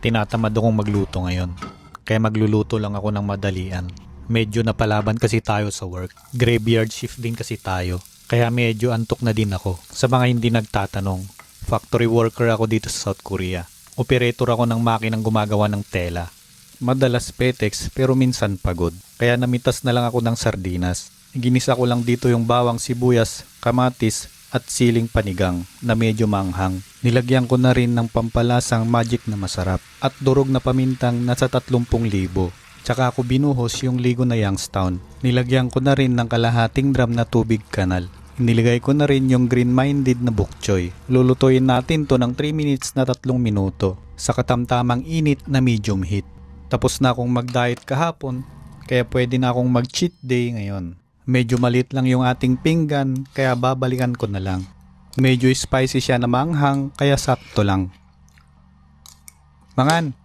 Tinatamad akong magluto ngayon. Kaya magluluto lang ako ng madalian. Medyo napalaban kasi tayo sa work. Graveyard shift din kasi tayo. Kaya medyo antok na din ako. Sa mga hindi nagtatanong, factory worker ako dito sa South Korea. Operator ako ng makinang gumagawa ng tela. Madalas petex pero minsan pagod. Kaya namitas na lang ako ng sardinas. Ginisa ko lang dito yung bawang sibuyas, kamatis at siling panigang na medyo manghang. Nilagyan ko na rin ng pampalasang magic na masarap at durog na pamintang nasa 30,000. Tsaka ako binuhos yung ligo na Youngstown. Nilagyan ko na rin ng kalahating drum na tubig kanal. Niligay ko na rin yung green-minded na bok choy. Lulutuin natin to ng 3 minutes na 3 minuto sa katamtamang init na medium heat. Tapos na akong mag-diet kahapon kaya pwede na akong mag-cheat day ngayon. Medyo malit lang yung ating pinggan kaya babalikan ko na lang. Medyo spicy siya na manghang kaya sakto lang. Mangan,